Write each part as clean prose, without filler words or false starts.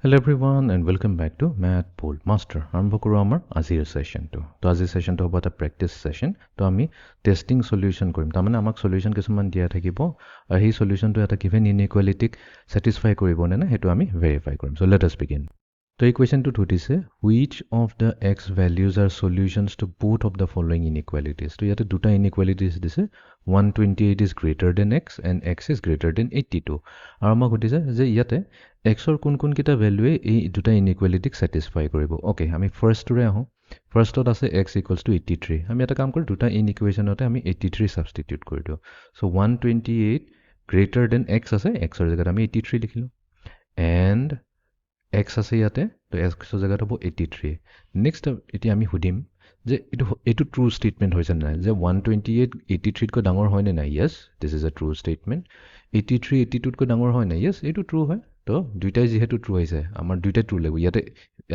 Hello everyone and welcome back to Math Pool Master. আৰম্ভ কৰোঁ আমাৰ আজিৰ সেশনটো। তো আজিৰ সেশনটো হ'ব এটা প্ৰেক্টিছ সেশন। তো আমি টেষ্টিং সলিউশন কৰিম। তাৰমানে আমাক সলিউশন কিছুমান দিয়া থাকিব আৰু সেই সলিউশনটো এটা গিভেন ইনইকুৱেলিটিক স্যাটিসফাই কৰিব নে না সেইটো আমি ভেৰিফাই কৰিম। So let us begin. তো এই কুৱেশ্যনটোত সুধিছে which of the x values are solutions to both of the following inequalities. তো ইয়াতে দুটা inequalities দিছে 128 is greater than x and x is greater than 82. আৰু আমাক সুধিছে যে ইয়াতে x ৰ কোন কিটা ভ্যালুৱে এই দুটা ইনইকুৱেলিটিক স্যাটিসফাই কৰিব। ওকে আমি ফাৰ্ষ্টটোৰে আহোঁ। ফাৰ্ষ্টত আছে x equals to 83. আমি এটা কাম কৰোঁ দুটা ইনইকুৱেশ্যনতে আমি 83 সাবস্টিটিউট কৰি দিওঁ। সো 128 greater than x আছে, x ৰ জাগাত আমি 83 লিখিলোঁ। এণ্ড x আছে ইয়াতে, তো x ৰ জাগাত হ'ব 83। নেক্সট এতিয়া আমি সুধিম যে এইটো ট্ৰু ষ্টেটমেণ্ট হৈছে নাই যে 128 83তকৈ ডাঙৰ হয় নে নাই। Yes, this is a true statement. 83 82তকৈ ডাঙৰ হয় নাই। য়েছ, এইটো ট্ৰু হয়। তো দুইটাই যিহেতু ট্ৰু আহিছে আমাৰ দুইটাই ট্ৰু লাগিব। ইয়াতে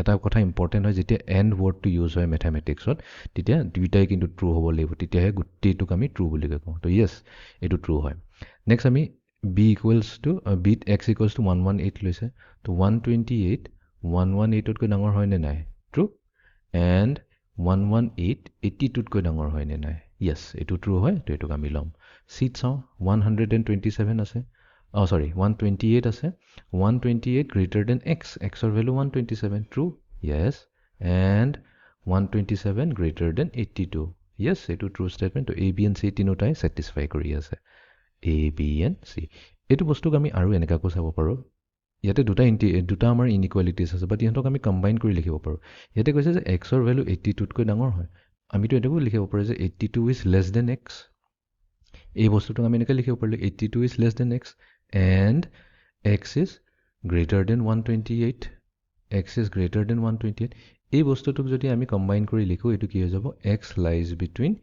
এটা কথা ইম্পৰ্টেণ্ট হয়, যেতিয়া এণ্ড ৱৰ্ডটো ইউজ হয় মেথামেটিক্সত তেতিয়া দুইটাই কিন্তু ট্ৰু হ'ব লাগিব, তেতিয়াহে গোটেইটোক আমি ট্ৰু বুলি কওঁ। তো য়েছ, এইটো ট্ৰু হয়। নেক্সট আমি বিত x ইকুৱেলছ টু 118 লৈছে। তো 128 118তকৈ ডাঙৰ হয় নে নাই। ট্ৰু। এণ্ড 118 82তকৈ ডাঙৰ হয় নে নাই। য়েছ, এইটো ট্ৰু হয়। তো এইটোক আমি ল'ম। চিট চাওঁ 127 আছে, 128 আছে। 128 greater than x, xৰ value 127, true. Yes. And 127 greater than 82, yes, এইটো ট্ৰু ষ্টেটমেণ্ট। তো এ বি এণ্ড চি তিনিওটাই ছেটিছফাই কৰি আছে। A B and C. এইটো বস্তুক আমি আৰু এনেকুৱাকৈ চাব পাৰোঁ। ইয়াতে দুটা আমাৰ ইনইকুৱেলিটিছ আছে, বাট ইহঁতক আমি কম্বাইন কৰি লিখিব পাৰোঁ। ইয়াতে কৈছে যে এক্সৰ ভেলু 82তকৈ ডাঙৰ হয়। আমিতো এইটোকো লিখিব পাৰোঁ যে 82 ইজ লেছ দেন এক্স। এই বস্তুটোক আমি এনেকৈ লিখিব পাৰিলোঁ 82 is less than x and x is greater than 128, x is greater than 128। এই বস্তুটোক যদি আমি কম্বাইন কৰি লিখোঁ এইটো কি হৈ যাব, x lies between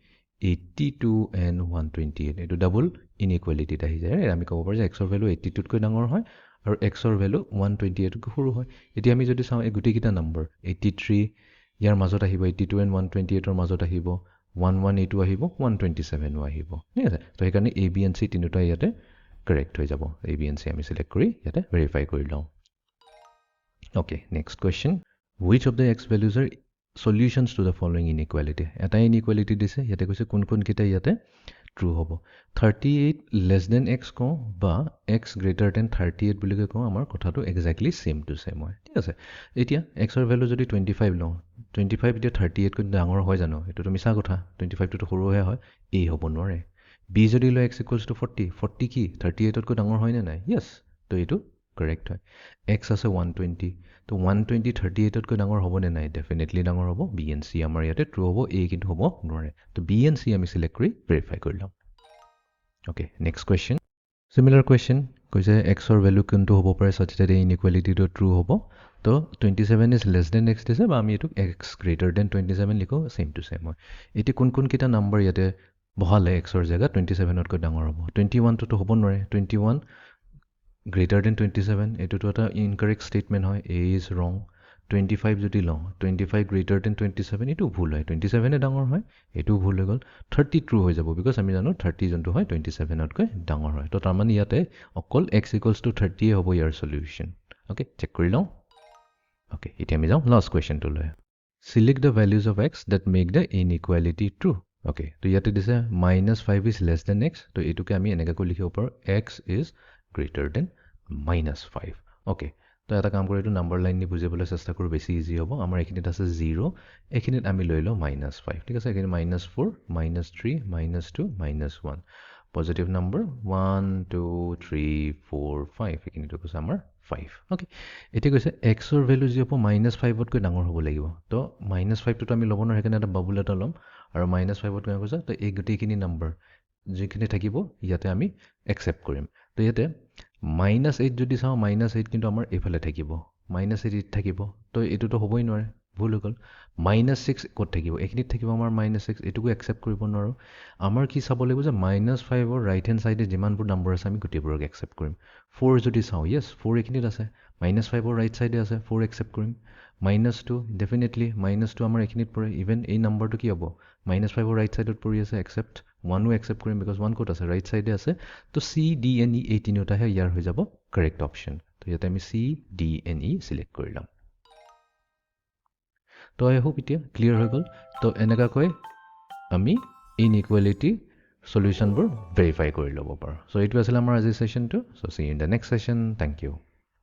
82 and 128। এইটো ডাবল ইনইকুৱেলিটিত আহি যায়। আমি ক'ব পাৰোঁ যে x ৰ ভেলু 82তকৈ ডাঙৰ হয় আৰু x ৰ ভেলু 128তকৈ সৰু হয়। এতিয়া আমি যদি চাওঁ এই গোটেইকেইটা নম্বৰ 83 ইয়াৰ মাজত আহিব, 82 and 128ৰ মাজত আহিব, 118ও আহিব, 127ও আহিব। ঠিক আছে। তো সেইকাৰণে এ বি এণ্ড চি তিনিওটাই ইয়াতে কাৰেক্ট হৈ যাব। এ বি এণ্ড চি আমি চিলেক্ট কৰি ইয়াতে ভেৰিফাই কৰি লওঁ। Okay, next question. Which of the x values are solutions to the following inequality. এটা ইনইকুৱেলিটি দিছে, ইয়াতে কৈছে কোনকেইটা ইয়াতে ট্ৰু হ'ব। 38 লেছ দেন এক্স কওঁ বা এক্স গ্ৰেটাৰ দেন 38 বুলি কওঁ, আমাৰ কথাটো একজেক্টলি ছেম টু ছেম হয়। ঠিক আছে। এতিয়া এক্সৰ ভেলু যদি 25 লওঁ, 25 এতিয়া 38তকৈ ডাঙৰ হয় জানো, এইটোতো মিছা কথা। 25টোতো সৰুহে হয়, এ হ'ব নোৱাৰে। বি যদি লয় x ইকুৱেলছ টু 40, 40 কি 38তকৈ ডাঙৰ হয় নে নাই। য়েছ, তো এইটো কাৰেক্ট হয়। এক্স আছে 120, তো 120 38তকৈ ডাঙৰ হ'ব নে নাই, ডেফিনেটলি ডাঙৰ হ'ব। বি এণ্ড চি আমাৰ ইয়াতে ট্ৰু হ'ব, এ কিন্তু হ'ব নোৱাৰে। তো বি এণ্ড চি আমি চিলেক্ট কৰি ভেৰিফাই কৰি ল'ম। Okay, next question. Similar question কৈছে এক্সৰ ভেলু কোনটো হ'ব পাৰে such that এই ইনইকুৱেলিটিটো ট্ৰু হ'ব। তো 27 ইজ লেছ দেন এক্স দিছে, বা আমি এইটোক এক্স গ্ৰেটাৰ দেন 27 লিখোঁ, ছেম টু ছেম হয়। এতিয়া কোনকেইটা নাম্বাৰ ইয়াতে বহালে এক্সৰ জেগাত 27তকৈ ডাঙৰ হ'ব। 21টোতো হ'ব নোৱাৰে। 21 গ্ৰেটাৰ দেন 27, এইটোতো এটা ইনকাৰেক্ট ষ্টেটমেণ্ট হয়, এ ইজ ৰং। 25 যদি লওঁ, 25 গ্ৰেটাৰ দেন 27, এইটো ভুল হয়। 27 ডাঙৰ হয়, এইটোও ভুল হৈ গ'ল। 30 ট্ৰু হৈ যাব, বিকজ আমি জানো 30 যোনটো হয় 27তকৈ ডাঙৰ হয়। তো তাৰমানে ইয়াতে অকল x ইকুৱেলছ টু 30 হ'ব ইয়াৰ সলিউশ্যন। অ'কে, চেক কৰি লওঁ। অ'কে, এতিয়া আমি যাওঁ last কুৱেশ্যনটোলৈ। Select the values of x that make the inequality true. Okay, তো ইয়াতে দিছে -5 is less than x, তো এইটোকে আমি এনেকৈ লিখিব পাৰোঁ x is greater than -5। Okay, তো এটা কাম কৰি এইটো নাম্বাৰ লাইন নি বুজিবলৈ চেষ্টা কৰোঁ, বেছি ইজি হ'ব। আমাৰ এইখিনিত আছে 0, এইখিনিত আমি লৈ লওঁ -5। ঠিক আছে, এইখিনি -4 -3 -2 -1 পজিটিভ নাম্বাৰ 1 2 3 4 5, এইখিনিতো কৈছে আমাৰ 5। অ'কে, এতিয়া কৈছে এক্সৰ ভেলু যি হ'ব -5তকৈ ডাঙৰ হ'ব লাগিব। তো -5টোতো আমি ল'ব নোৱাৰোঁ, সেইকাৰণে এটা বাবুল এটা ল'ম। আৰু -5তকৈ কৈছে তো এই গোটেইখিনি নাম্বাৰ যিখিনি থাকিব ইয়াতে আমি একচেপ্ট কৰিম। তো ইয়াতে -8 যদি চাওঁ, -8 কিন্তু আমাৰ এইফালে থাকিব, -8 থাকিব। তো এইটোতো হ'বই নোৱাৰে, ভুল হৈ গ'ল। -6 ক'ত থাকিব, এইখিনিত থাকিব আমাৰ -6, এইটোকো একচেপ্ট কৰিব নোৱাৰোঁ। আমাৰ কি চাব লাগিব যে -5ৰ ৰাইট হেণ্ড ছাইডে যিমানবোৰ নম্বৰ আছে আমি গোটেইবোৰক একচেপ্ট কৰিম। 4 যদি চাওঁ, য়েছ 4 এইখিনিত আছে, -5ৰ ৰাইট ছাইডে আছে, 4 একচেপ্ট কৰিম। -2 ডেফিনেটলি -2 আমাৰ এইখিনিত পৰে, ইভেন এই নাম্বাৰটো কি হ'ব, -5ৰ ৰাইট ছাইডত পৰি আছে, একচেপ্ট। 1ও একচেপ্ট কৰিম, বিকজ 1 ক'ত আছে, ৰাইট ছাইডে আছে। তো চি ডি এন ই এই তিনিওটাহে ইয়াৰ হৈ যাব কাৰেক্ট অপশ্যন। তো তো ইয়াতে আমি CDNE চিলেক্ট কৰি ল'ম তো আই হোপ এতিয়া ক্লিয়াৰ হৈ গ'ল তো এনেকুৱাকৈ আমি ইনইকুৱেলিটি সলিউশনবোৰ ভেৰিফাই কৰি ল'ব পাৰোঁ চ' এইটো আছিলে আমাৰ আজিৰ ছেশ্যনটো so' see in the next session thank U